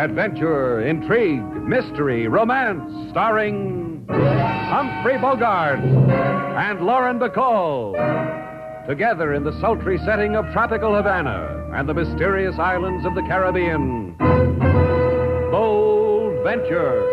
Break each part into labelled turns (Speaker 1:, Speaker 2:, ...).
Speaker 1: Adventure, intrigue, mystery, romance, starring Humphrey Bogart and Lauren Bacall. Together in the sultry setting of tropical Havana and the mysterious islands of the Caribbean. Bold Venture.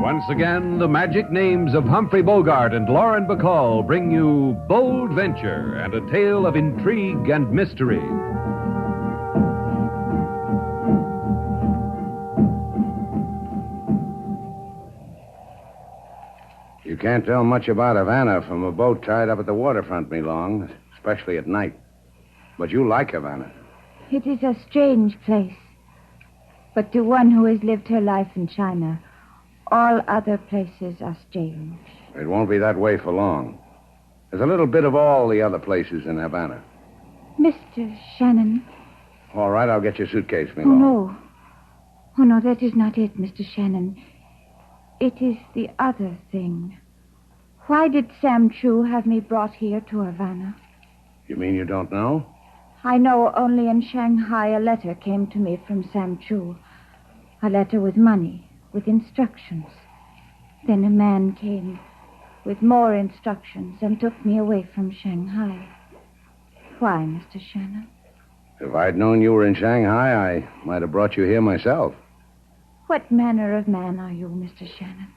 Speaker 1: Once again, the magic names of Humphrey Bogart and Lauren Bacall bring you Bold Venture and a tale of intrigue and mystery.
Speaker 2: You can't tell much about Havana from a boat tied up at the waterfront, me long, especially at night. But you like Havana.
Speaker 3: It is a strange place. But to one who has lived her life in China, all other places are strange.
Speaker 2: It won't be that way for long. There's a little bit of all the other places in Havana.
Speaker 3: Mr. Shannon.
Speaker 2: All right, I'll get your suitcase, me
Speaker 3: Oh,
Speaker 2: long.
Speaker 3: no. Oh, no, that is not it, Mr. Shannon. It is the other thing. Why did Sam Chu have me brought here to Havana?
Speaker 2: You mean you don't know?
Speaker 3: I know only in Shanghai a letter came to me from Sam Chu. A letter with money, with instructions. Then a man came with more instructions and took me away from Shanghai. Why, Mr. Shannon?
Speaker 2: If I'd known you were in Shanghai, I might have brought you here myself.
Speaker 3: What manner of man are you, Mr. Shannon?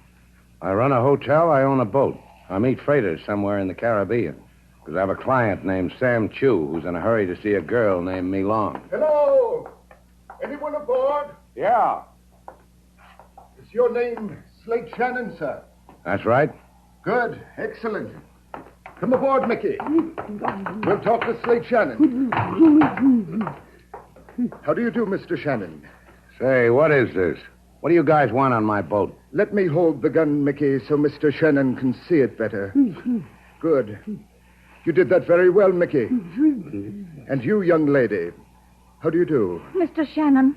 Speaker 2: I run a hotel, I own a boat. I meet freighters somewhere in the Caribbean. Because I have a client named Sam Chu who's in a hurry to see a girl named Me Long.
Speaker 4: Hello! Anyone aboard?
Speaker 2: Yeah.
Speaker 4: Is your name Slate Shannon, sir?
Speaker 2: That's right.
Speaker 4: Good. Excellent. Come aboard, Mickey. We'll talk to Slate Shannon. How do you do, Mr. Shannon?
Speaker 2: Say, what is this? What do you guys want on my boat?
Speaker 4: Let me hold the gun, Mickey, so Mr. Shannon can see it better. Good. You did that very well, Mickey. And you, young lady, how do you do?
Speaker 3: Mr. Shannon,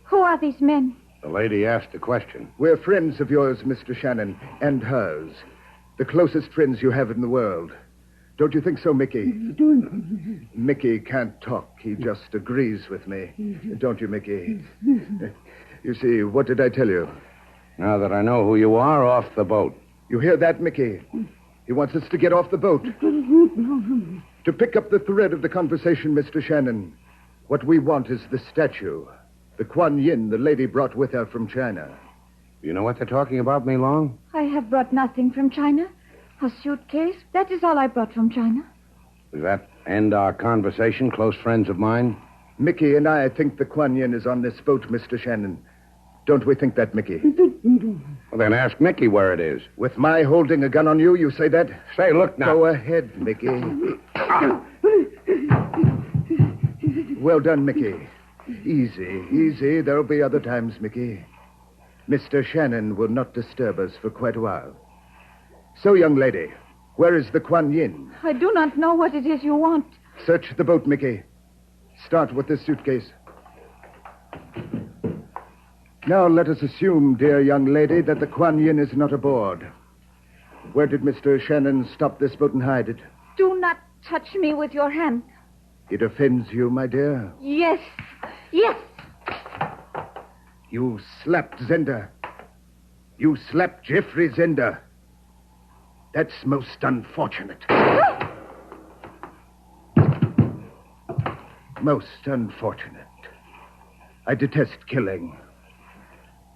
Speaker 3: who are these men?
Speaker 2: The lady asked a question.
Speaker 4: We're friends of yours, Mr. Shannon, and hers. The closest friends you have in the world. Don't you think so, Mickey? Mickey can't talk. He just agrees with me. Don't you, Mickey? You see, what did I tell you?
Speaker 2: Now that I know who you are, off the boat.
Speaker 4: You hear that, Mickey? He wants us to get off the boat. To pick up the thread of the conversation, Mr. Shannon, what we want is the statue. The Kwan Yin the lady brought with her from China.
Speaker 2: You know what they're talking about, Me Long?
Speaker 3: I have brought nothing from China. A suitcase. That is all I brought from China.
Speaker 2: Does that end our conversation, close friends of mine?
Speaker 4: Mickey and I think the Kwan Yin is on this boat, Mr. Shannon. Don't we think that, Mickey?
Speaker 2: Well, then ask Mickey where it is.
Speaker 4: With my holding a gun on you, you say that?
Speaker 2: Say, look now.
Speaker 4: Go ahead, Mickey. Well done, Mickey. Easy, easy. There'll be other times, Mickey. Mr. Shannon will not disturb us for quite a while. So, young lady, where is the Kwan Yin?
Speaker 3: I do not know what it is you want.
Speaker 4: Search the boat, Mickey. Start with this suitcase. Now, let us assume, dear young lady, that the Kwan Yin is not aboard. Where did Mr. Shannon stop this boat and hide it?
Speaker 3: Do not touch me with your hand.
Speaker 4: It offends you, my dear.
Speaker 3: Yes. Yes.
Speaker 4: You slapped Zender. You slapped Jeffrey Zender. That's most unfortunate. Most unfortunate. I detest killing.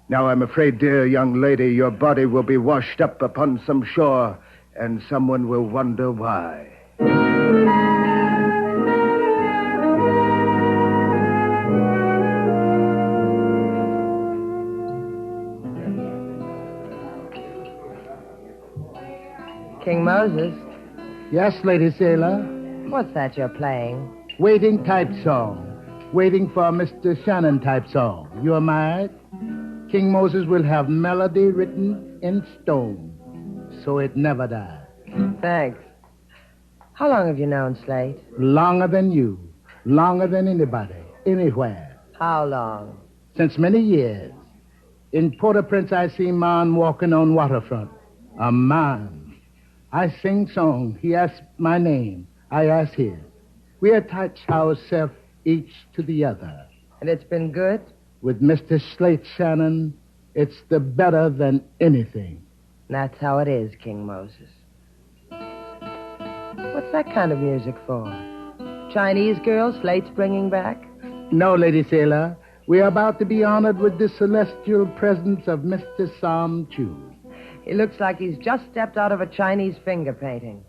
Speaker 4: Now, I'm afraid, dear young lady, your body will be washed up upon some shore, and someone will wonder why.
Speaker 5: King Moses,
Speaker 6: Yes, Lady Sailor.
Speaker 5: what's that you're playing?
Speaker 6: Waiting type song. Waiting for Mr. Shannon type song. You're mad? King Moses will have melody written in stone, so it never dies.
Speaker 5: Thanks. How long have you known Slate?
Speaker 6: Longer than you. Longer than anybody. Anywhere.
Speaker 5: How long?
Speaker 6: Since many years. In Port-au-Prince, I see man walking on waterfront. A man. I sing song. He asked my name. I ask his. We attach ourselves each to the other.
Speaker 5: And it's been good?
Speaker 6: With Mr. Slate Shannon, it's the better than anything.
Speaker 5: That's how it is, King Moses. What's that kind of music for? Chinese girl Slate's bringing back?
Speaker 6: No, Lady Sailor. We are about to be honored with the celestial presence of Mr. Sam Chu.
Speaker 5: He looks like he's just stepped out of a Chinese finger painting.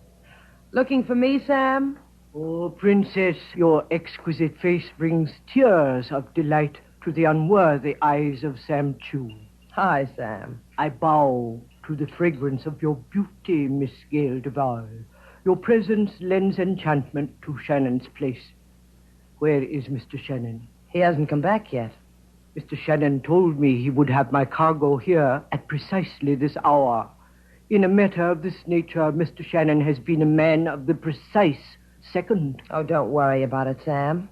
Speaker 5: Looking for me, Sam?
Speaker 7: Oh, Princess, your exquisite face brings tears of delight to the unworthy eyes of Sam Chu.
Speaker 5: Hi, Sam.
Speaker 7: I bow to the fragrance of your beauty, Miss Gail Duval. Your presence lends enchantment to Shannon's place. Where is Mr. Shannon?
Speaker 5: He hasn't come back yet.
Speaker 7: Mr. Shannon told me he would have my cargo here at precisely this hour. In a matter of this nature, Mr. Shannon has been a man of the precise second.
Speaker 5: Oh, don't worry about it, Sam.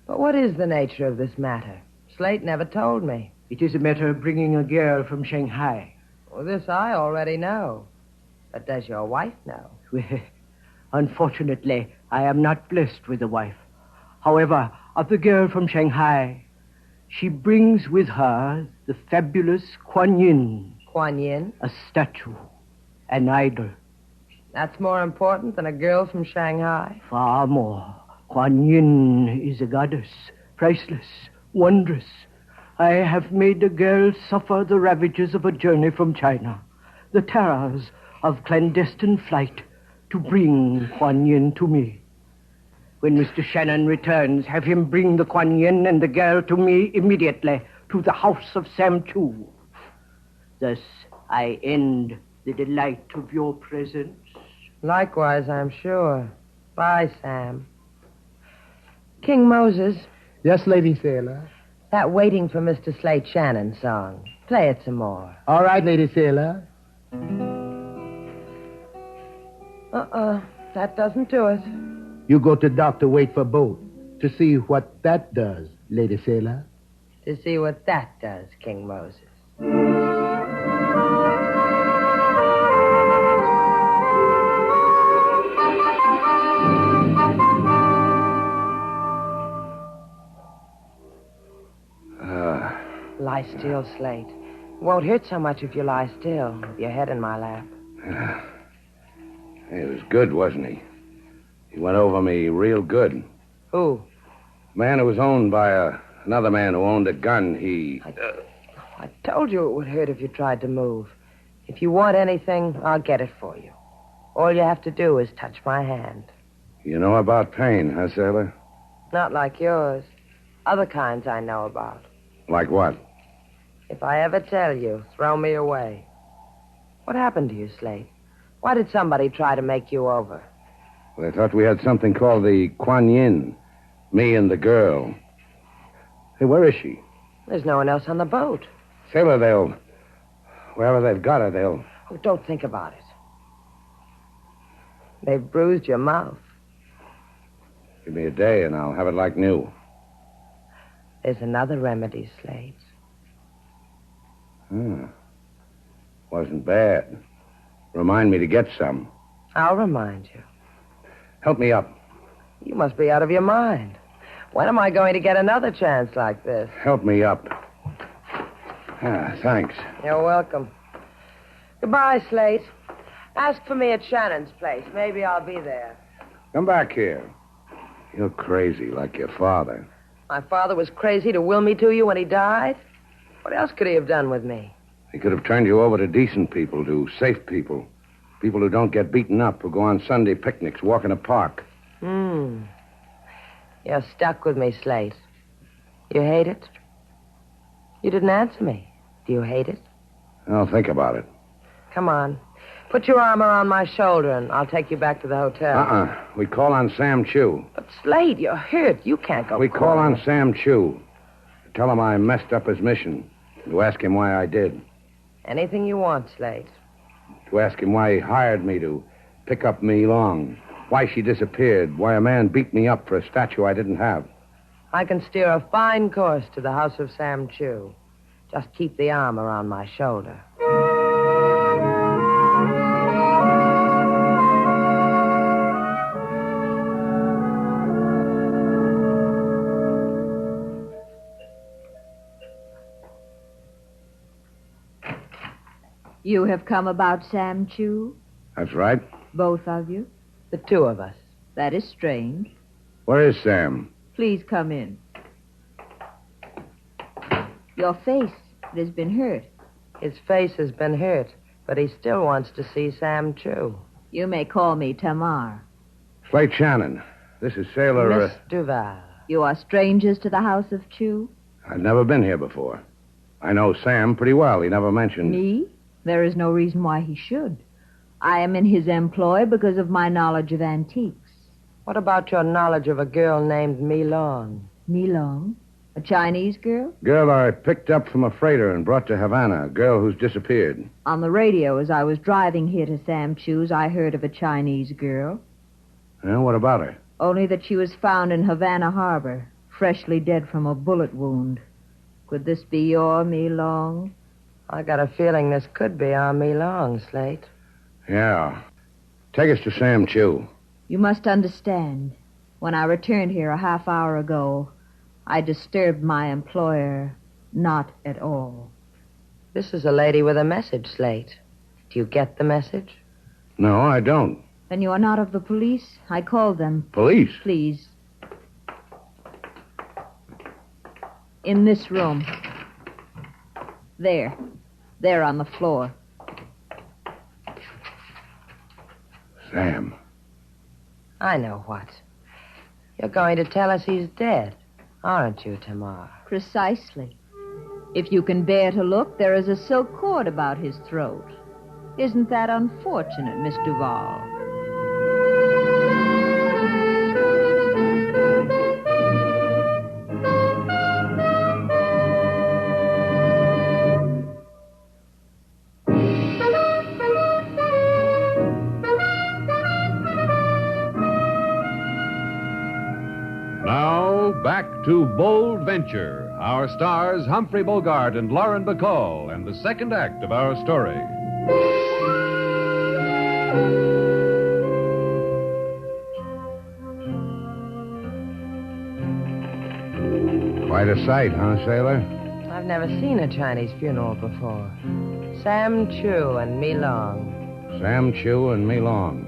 Speaker 5: But what is the nature of this matter? Slate never told me.
Speaker 7: It is a matter of bringing a girl from Shanghai.
Speaker 5: Well, this I already know. But does your wife know?
Speaker 7: Well, unfortunately, I am not blessed with a wife. However, of the girl from Shanghai, she brings with her the fabulous Kwan Yin.
Speaker 5: Kwan Yin?
Speaker 7: A statue, an idol.
Speaker 5: That's more important than a girl from Shanghai?
Speaker 7: Far more. Kwan Yin is a goddess, priceless, wondrous. I have made the girl suffer the ravages of a journey from China, the terrors of clandestine flight to bring Kwan Yin to me. When Mr. Shannon returns, have him bring the Kwan Yin and the girl to me immediately, to the house of Sam Chu. Thus, I end the delight of your presence.
Speaker 5: Likewise, I'm sure. Bye, Sam. King Moses.
Speaker 6: Yes, Lady Sailor.
Speaker 5: That Waiting for Mr. Slate Shannon song. Play it some more.
Speaker 6: All right, Lady Sailor.
Speaker 5: That doesn't do it.
Speaker 6: You go to dock to wait for boat to see what that does, Lady Sailor.
Speaker 5: To see what that does, King Moses. Lie still, Slate. It won't hurt so much if you lie still, with your head in my lap.
Speaker 2: He was good, wasn't he? He went over me real good.
Speaker 5: Who?
Speaker 2: Man who was owned by another man who owned a gun.
Speaker 5: I told you it would hurt if you tried to move. If you want anything, I'll get it for you. All you have to do is touch my hand.
Speaker 2: You know about pain, huh, Sailor?
Speaker 5: Not like yours. Other kinds I know about.
Speaker 2: Like what?
Speaker 5: If I ever tell you, throw me away. What happened to you, Slate? Why did somebody try to make you over?
Speaker 2: Well, they thought we had something called the Kwan Yin. Me and the girl. Hey, where is she?
Speaker 5: There's no one else on the boat.
Speaker 2: Sailor, wherever they've got her, they'll...
Speaker 5: Oh, don't think about it. They've bruised your mouth.
Speaker 2: Give me a day and I'll have it like new.
Speaker 5: There's another remedy, Slate.
Speaker 2: Wasn't bad. Remind me to get some.
Speaker 5: I'll remind you.
Speaker 2: Help me up.
Speaker 5: You must be out of your mind. When am I going to get another chance like this?
Speaker 2: Help me up. Thanks.
Speaker 5: You're welcome. Goodbye, Slate. Ask for me at Shannon's place. Maybe I'll be there.
Speaker 2: Come back here. You're crazy like your father.
Speaker 5: My father was crazy to will me to you when he died. What else could he have done with me?
Speaker 2: He could have turned you over to decent people, to safe people. People who don't get beaten up, who go on Sunday picnics, walk in a park.
Speaker 5: You're stuck with me, Slate. You hate it? You didn't answer me. Do you hate it?
Speaker 2: I'll think about it.
Speaker 5: Come on. Put your arm around my shoulder and I'll take you back to the hotel.
Speaker 2: We call on Sam Chu.
Speaker 5: But, Slate, you're hurt. You can't go.
Speaker 2: We call on Sam Chu. Tell him I messed up his mission. To ask him why I did.
Speaker 5: Anything you want, Slate.
Speaker 2: To ask him why he hired me to pick up Me Long. Why she disappeared. Why a man beat me up for a statue I didn't have.
Speaker 5: I can steer a fine course to the house of Sam Chu. Just keep the arm around my shoulder.
Speaker 3: You have come about Sam Chu?
Speaker 2: That's right.
Speaker 3: Both of you?
Speaker 5: The two of us.
Speaker 3: That is strange.
Speaker 2: Where is Sam?
Speaker 3: Please come in. Your face, it has been hurt.
Speaker 5: His face has been hurt, but he still wants to see Sam Chu.
Speaker 3: You may call me Tamar.
Speaker 2: Slate Shannon. This is Sailor...
Speaker 5: Miss Duval.
Speaker 3: You are strangers to the house of Chu?
Speaker 2: I've never been here before. I know Sam pretty well. He never mentioned...
Speaker 3: Me? There is no reason why he should. I am in his employ because of my knowledge of antiques.
Speaker 5: What about your knowledge of a girl named Mi Long?
Speaker 3: Mi Long? A Chinese girl?
Speaker 2: Girl I picked up from a freighter and brought to Havana. A girl who's disappeared.
Speaker 3: On the radio, as I was driving here to Sam Chu's, I heard of a Chinese girl.
Speaker 2: What about her?
Speaker 3: Only that she was found in Havana Harbor, freshly dead from a bullet wound. Could this be your Mi Long?
Speaker 5: I got a feeling this could be our Mi Long, Slate.
Speaker 2: Yeah. Take us to Sam Chu.
Speaker 3: You must understand. When I returned here a half hour ago, I disturbed my employer not at all.
Speaker 5: This is a lady with a message, Slate. Do you get the message?
Speaker 2: No, I don't.
Speaker 3: Then you are not of the police? I called them.
Speaker 2: Police?
Speaker 3: Please. In this room. There. There on the floor.
Speaker 2: Sam.
Speaker 5: I know what. You're going to tell us he's dead, aren't you, Tamar?
Speaker 3: Precisely. If you can bear to look, there is a silk cord about his throat. Isn't that unfortunate, Miss Duval?
Speaker 1: Back to Bold Venture. Our stars, Humphrey Bogart and Lauren Bacall, and the second act of our story.
Speaker 2: Quite a sight, huh, Sailor?
Speaker 5: I've never seen a Chinese funeral before. Sam Chu and Mi Long.
Speaker 2: Sam Chu and Mi Long.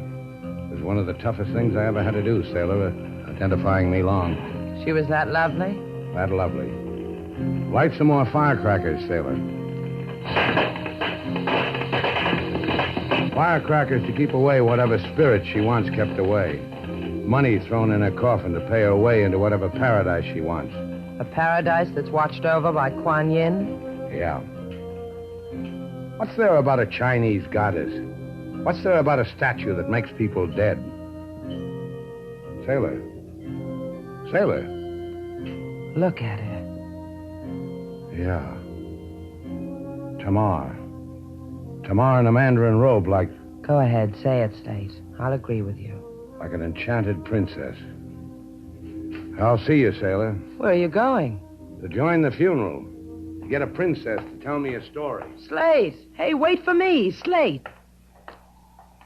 Speaker 2: It was one of the toughest things I ever had to do, Sailor, identifying Mi Long.
Speaker 5: She was that lovely?
Speaker 2: That lovely. Light some more firecrackers, Sailor. Firecrackers to keep away whatever spirit she wants kept away. Money thrown in her coffin to pay her way into whatever paradise she wants.
Speaker 5: A paradise that's watched over by Kwan Yin?
Speaker 2: Yeah. What's there about a Chinese goddess? What's there about a statue that makes people dead? Sailor. Sailor.
Speaker 5: Look at her.
Speaker 2: Yeah. Tamar. Tamar in a mandarin robe like...
Speaker 5: Go ahead, say it, Slate. I'll agree with you.
Speaker 2: Like an enchanted princess. I'll see you, Sailor.
Speaker 5: Where are you going?
Speaker 2: To join the funeral. To get a princess to tell me a story.
Speaker 5: Slate! Hey, wait for me, Slate!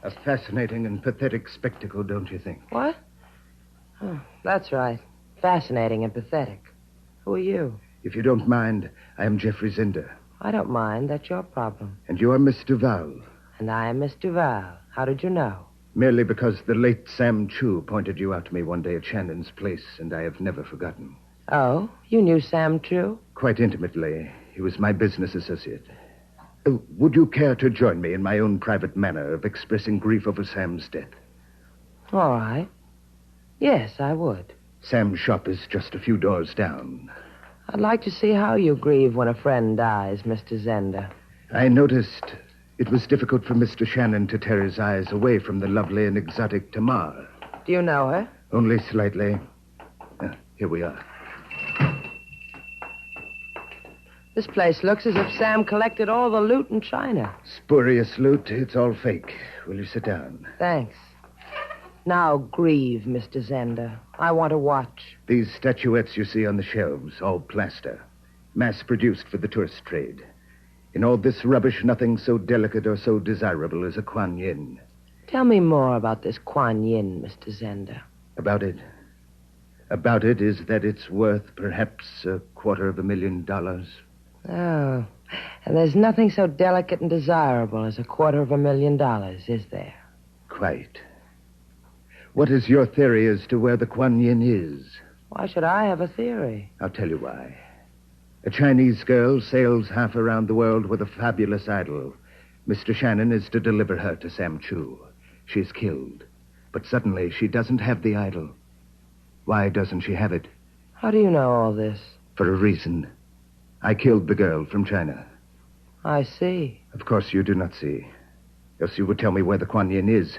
Speaker 4: A fascinating and pathetic spectacle, don't you think?
Speaker 5: What? Oh, that's right. Fascinating and pathetic. Who are you?
Speaker 4: If you don't mind, I am Geoffrey Zinder.
Speaker 5: I don't mind. That's your problem.
Speaker 4: And you are Miss Duval.
Speaker 5: And I am Miss Duval. How did you know?
Speaker 4: Merely because the late Sam Chu pointed you out to me one day at Shannon's place, and I have never forgotten.
Speaker 5: Oh, you knew Sam Chu?
Speaker 4: Quite intimately. He was my business associate. Would you care to join me in my own private manner of expressing grief over Sam's death?
Speaker 5: All right. Yes, I would.
Speaker 4: Sam's shop is just a few doors down.
Speaker 5: I'd like to see how you grieve when a friend dies, Mr. Zender.
Speaker 4: I noticed it was difficult for Mr. Shannon to tear his eyes away from the lovely and exotic Tamar.
Speaker 5: Do you know her?
Speaker 4: Only slightly. Here we are.
Speaker 5: This place looks as if Sam collected all the loot in China.
Speaker 4: Spurious loot. It's all fake. Will you sit down?
Speaker 5: Thanks. Now grieve, Mr. Zender. I want to watch.
Speaker 4: These statuettes you see on the shelves, all plaster. mass-produced for the tourist trade. In all this rubbish, nothing so delicate or so desirable as a Kwan Yin.
Speaker 5: Tell me more about this Kwan Yin, Mr. Zender.
Speaker 4: About it? About it is that it's worth perhaps $250,000.
Speaker 5: Oh, and there's nothing so delicate and desirable as $250,000, is there?
Speaker 4: Quite. What is your theory as to where the Kwan Yin is?
Speaker 5: Why should I have a theory?
Speaker 4: I'll tell you why. A Chinese girl sails half around the world with a fabulous idol. Mr. Shannon is to deliver her to Sam Chu. She's killed. But suddenly she doesn't have the idol. Why doesn't she have it?
Speaker 5: How do you know all this?
Speaker 4: For a reason. I killed the girl from China.
Speaker 5: I see.
Speaker 4: Of course you do not see. Else you would tell me where the Kwan Yin is.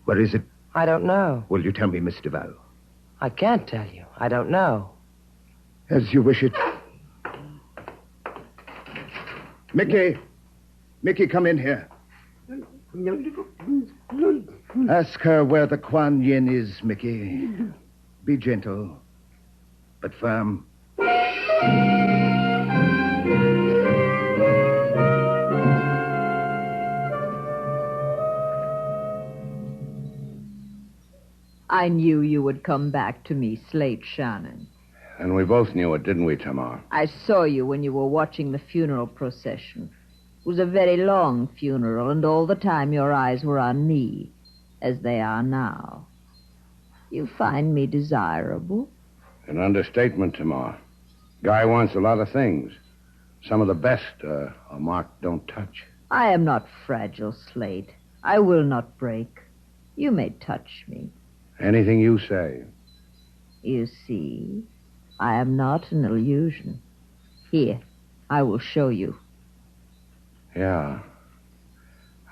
Speaker 4: Where is it?
Speaker 5: I don't know.
Speaker 4: Will you tell me, Miss DeVal?
Speaker 5: I can't tell you. I don't know.
Speaker 4: As you wish it. Mickey! Mickey, come in here. Ask her where the Kwan Yin is, Mickey. Be gentle, but firm.
Speaker 8: I knew you would come back to me, Slate Shannon.
Speaker 2: And we both knew it, didn't we, Tamar?
Speaker 8: I saw you when you were watching the funeral procession. It was a very long funeral, and all the time your eyes were on me, as they are now. You find me desirable?
Speaker 2: An understatement, Tamar. Guy wants a lot of things. Some of the best are marked don't touch.
Speaker 8: I am not fragile, Slate. I will not break. You may touch me.
Speaker 2: Anything you say.
Speaker 8: You see, I am not an illusion. Here, I will show you.
Speaker 2: Yeah.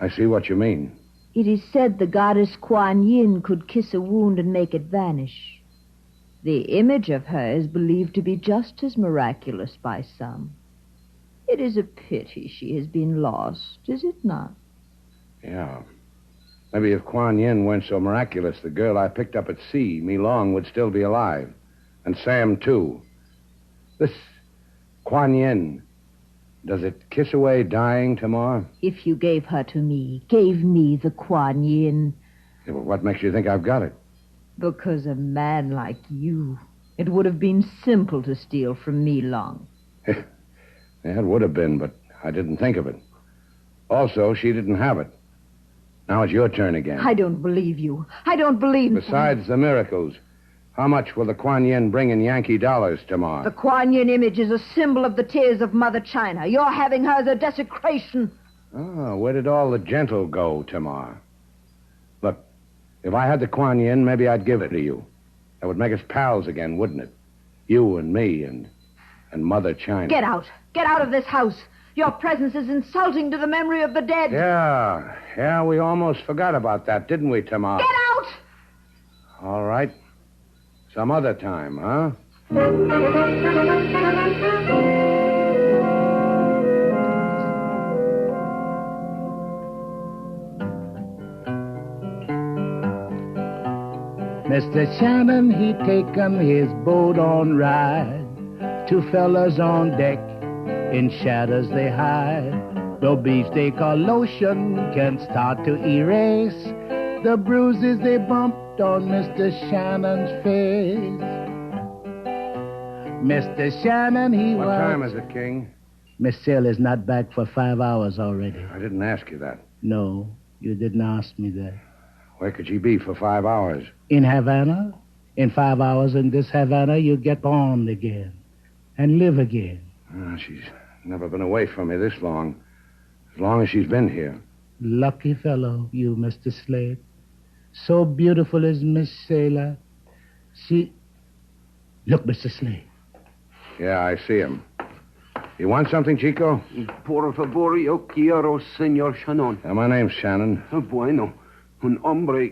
Speaker 2: I see what you mean.
Speaker 8: It is said the goddess Kwan Yin could kiss a wound and make it vanish. The image of her is believed to be just as miraculous by some. It is a pity she has been lost, is it not?
Speaker 2: Yeah. Maybe if Kwan Yin weren't so miraculous, the girl I picked up at sea, Me Long, would still be alive. And Sam, too. This Kwan Yin, does it kiss away dying, Tamar?
Speaker 8: If you gave her to me, gave me the Kwan Yin.
Speaker 2: Yeah, well, what makes you think I've got it?
Speaker 8: Because a man like you, it would have been simple to steal from Me Long.
Speaker 2: Yeah, it would have been, but I didn't think of it. Also, she didn't have it. Now it's your turn again.
Speaker 8: I don't believe you. I don't believe...
Speaker 2: Besides the miracles, how much will the Kwan Yin bring in Yankee dollars, Tamar?
Speaker 8: The Kwan Yin image is a symbol of the tears of Mother China. Your having her is a desecration.
Speaker 2: Oh, where did all the gentle go, Tamar? Look, if I had the Kwan Yin, maybe I'd give it to you. That would make us pals again, wouldn't it? You and me and Mother China.
Speaker 8: Get out. Get out of this house. Your presence is insulting to the memory of the dead.
Speaker 2: Yeah, we almost forgot about that, didn't we, Tamar?
Speaker 8: Get out!
Speaker 2: All right. Some other time, huh?
Speaker 6: Mr. Shannon, he taken his boat on ride. Two fellas on deck, in shadows they hide. No beefsteak or lotion can start to erase the bruises they bumped on Mr. Shannon's face. Mr. Shannon, he was...
Speaker 2: What time is it, King?
Speaker 6: Miss Sale is not back for 5 hours already.
Speaker 2: I didn't ask you that.
Speaker 6: No, you didn't ask me that.
Speaker 2: Where could she be for 5 hours?
Speaker 6: In Havana? In 5 hours in this Havana, you get born again and live again.
Speaker 2: Oh, she's never been away from me this long. As long as she's been here.
Speaker 6: Lucky fellow, you, Mr. Slade. So beautiful is Miss Sailor. Look, Mr. Slade.
Speaker 2: Yeah, I see him. You want something, Chico?
Speaker 9: Por favor, yo quiero, Senor Shannon.
Speaker 2: My name's Shannon.
Speaker 9: Bueno. Un hombre,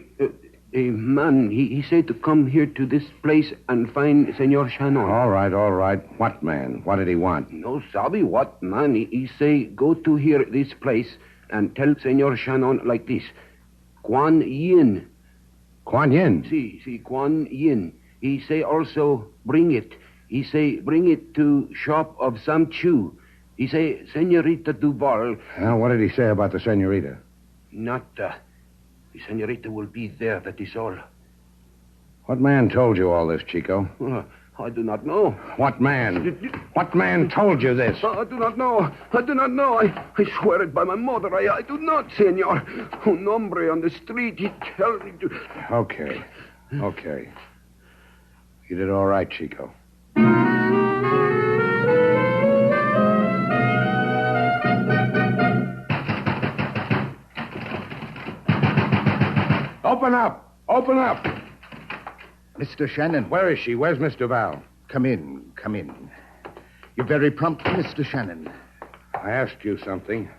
Speaker 9: a man, he said to come here to this place and find Senor Shannon.
Speaker 2: All right. What man? What did he want?
Speaker 9: No sabe what man. He say go to here, this place, and tell Senor Shannon like this. Kwan Yin.
Speaker 2: Kwan Yin?
Speaker 9: Si, Kwan Yin. He say also bring it. He say, bring it to shop of Sam Chu. He say, Senorita Duval.
Speaker 2: Now, what did he say about the senorita?
Speaker 9: Not, the senorita will be there, that is all.
Speaker 2: What man told you all this, Chico?
Speaker 9: I do not know.
Speaker 2: What man? What man told you this?
Speaker 9: I do not know. I do not know. I swear it by my mother. I do not, senor. Un hombre on the street, he tell me to...
Speaker 2: Okay. You did all right, Chico. Open up! Open up!
Speaker 4: Mr. Shannon.
Speaker 2: Where is she? Where's Miss Duval?
Speaker 4: Come in. You're very prompt, Mr. Shannon.
Speaker 2: I asked you something.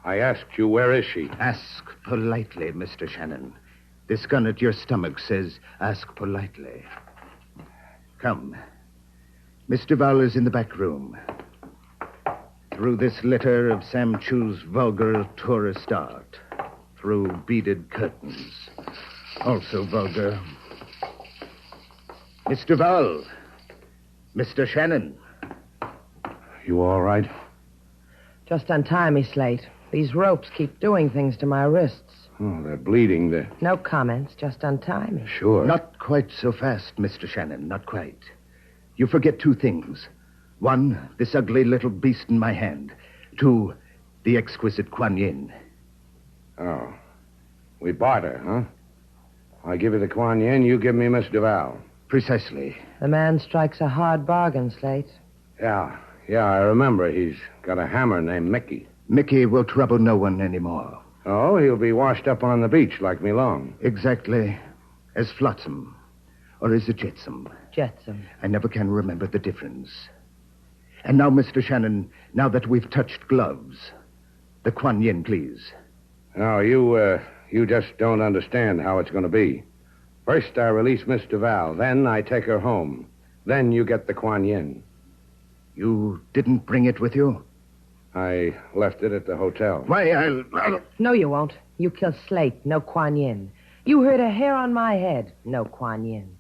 Speaker 2: I asked you, where is she?
Speaker 4: Ask politely, Mr. Shannon. This gun at your stomach says, ask politely. Come. Miss Duval is in the back room. Through this litter of Sam Chu's vulgar tourist art. Through beaded curtains. Also vulgar. Miss Duval. Mr. Shannon.
Speaker 2: You all right?
Speaker 5: Just untie me, Slate. These ropes keep doing things to my wrists.
Speaker 2: Oh, they're bleeding.
Speaker 5: No comments. Just untie me.
Speaker 2: Sure.
Speaker 4: Not quite so fast, Mr. Shannon. Not quite. You forget two things. One, this ugly little beast in my hand. Two, the exquisite Kwan Yin.
Speaker 2: Oh. We barter, huh? I give you the Kwan Yin, you give me Miss Duval.
Speaker 4: Precisely.
Speaker 5: The man strikes a hard bargain, Slate.
Speaker 2: Yeah, I remember. He's got a hammer named Mickey.
Speaker 4: Mickey will trouble no one anymore.
Speaker 2: Oh, he'll be washed up on the beach like me long.
Speaker 4: Exactly. As Flotsam. Or is it Jetsam?
Speaker 5: Jetsam.
Speaker 4: I never can remember the difference. And now, Mr. Shannon, now that we've touched gloves, the Kwan Yin, please.
Speaker 2: No, you just don't understand how it's going to be. First, I release Miss Duval. Then I take her home. Then you get the Kwan Yin.
Speaker 4: You didn't bring it with you?
Speaker 2: I left it at the hotel.
Speaker 4: Why, I'll...
Speaker 5: No, you won't. You kill Slate. No Kwan Yin. You hurt a hair on my head. No Kwan Yin.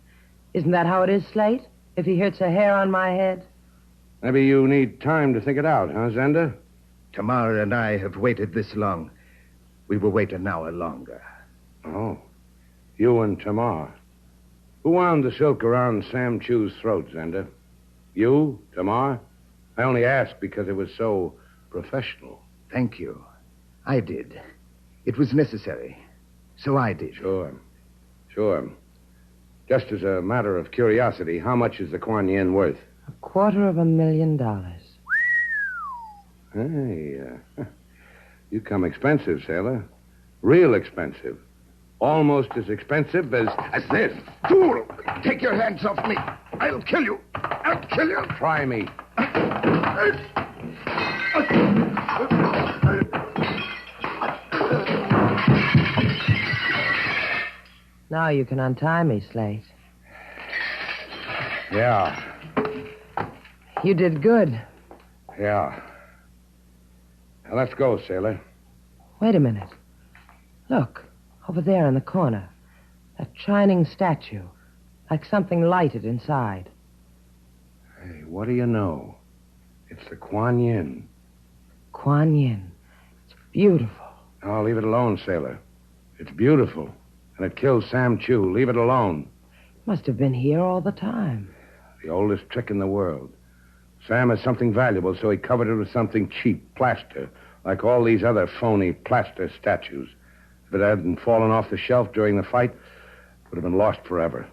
Speaker 5: Isn't that how it is, Slate? If he hurts a hair on my head?
Speaker 2: Maybe you need time to think it out, huh, Zenda?
Speaker 4: Tamar and I have waited this long. We will wait an hour longer.
Speaker 2: Oh. You and Tamar. Who wound the silk around Sam Chu's throat, Zenda? You, Tamar? I only asked because it was so professional.
Speaker 4: Thank you. I did. It was necessary. So I did.
Speaker 2: Sure. Just as a matter of curiosity, how much is the Kwan Yin worth?
Speaker 5: $250,000.
Speaker 2: Hey, you come expensive, sailor. Real expensive. Almost as expensive as this.
Speaker 4: Fool! Take your hands off me. I'll kill you. I'll kill you.
Speaker 2: Try me.
Speaker 5: Now you can untie me, Slate.
Speaker 2: Yeah.
Speaker 5: You did good.
Speaker 2: Yeah. Now, let's go, sailor.
Speaker 5: Wait a minute. Look, over there in the corner. That shining statue. Like something lighted inside.
Speaker 2: Hey, what do you know? It's the Kwan Yin.
Speaker 5: Kwan Yin. It's beautiful.
Speaker 2: Oh, leave it alone, sailor. It's beautiful. And it kills Sam Chu. Leave it alone.
Speaker 5: Must have been here all the time.
Speaker 2: The oldest trick in the world. Sam has something valuable, so he covered it with something cheap, plaster, like all these other phony plaster statues. If it hadn't fallen off the shelf during the fight, it would have been lost forever.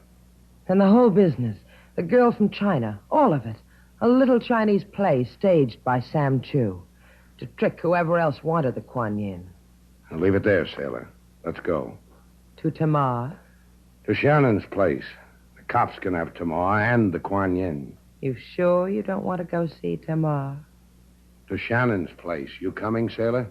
Speaker 5: And the whole business. The girl from China. All of it. A little Chinese play staged by Sam Chu. To trick whoever else wanted the Kwan Yin.
Speaker 2: Now leave it there, sailor. Let's go.
Speaker 5: To Tamar.
Speaker 2: To Shannon's place. The cops can have Tamar and the Kwan Yin.
Speaker 5: You sure you don't want to go see Tamar?
Speaker 2: To Shannon's place. You coming, sailor?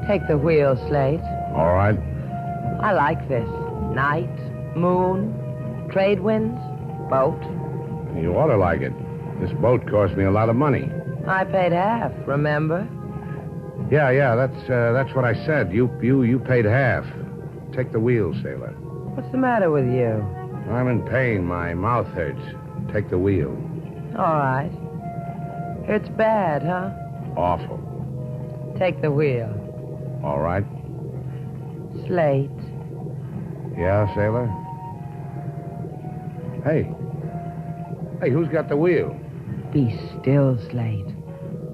Speaker 5: Take the wheel, Slate.
Speaker 2: All right.
Speaker 5: I like this. Night, moon, trade winds, boat.
Speaker 2: You ought to like it. This boat cost me a lot of money.
Speaker 5: I paid half, remember?
Speaker 2: Yeah, that's what I said. You paid half. Take the wheel, sailor.
Speaker 5: What's the matter with you?
Speaker 2: I'm in pain. My mouth hurts. Take the wheel.
Speaker 5: All right. Hurts bad, huh?
Speaker 2: Awful.
Speaker 5: Take the wheel.
Speaker 2: All right.
Speaker 5: Slate.
Speaker 2: Yeah, sailor? Hey, who's got the wheel?
Speaker 5: Be still, Slate.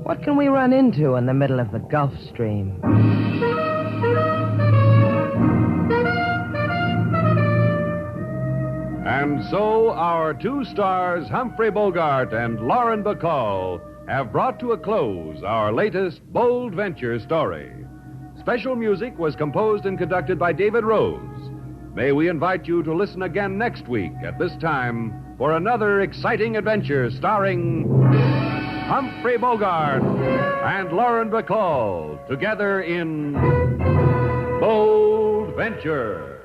Speaker 5: What can we run into in the middle of the Gulf Stream?
Speaker 1: And so our two stars, Humphrey Bogart and Lauren Bacall, have brought to a close our latest bold venture story. Special music was composed and conducted by David Rose. May we invite you to listen again next week at this time for another exciting adventure starring Humphrey Bogart and Lauren Bacall together in Bold Venture.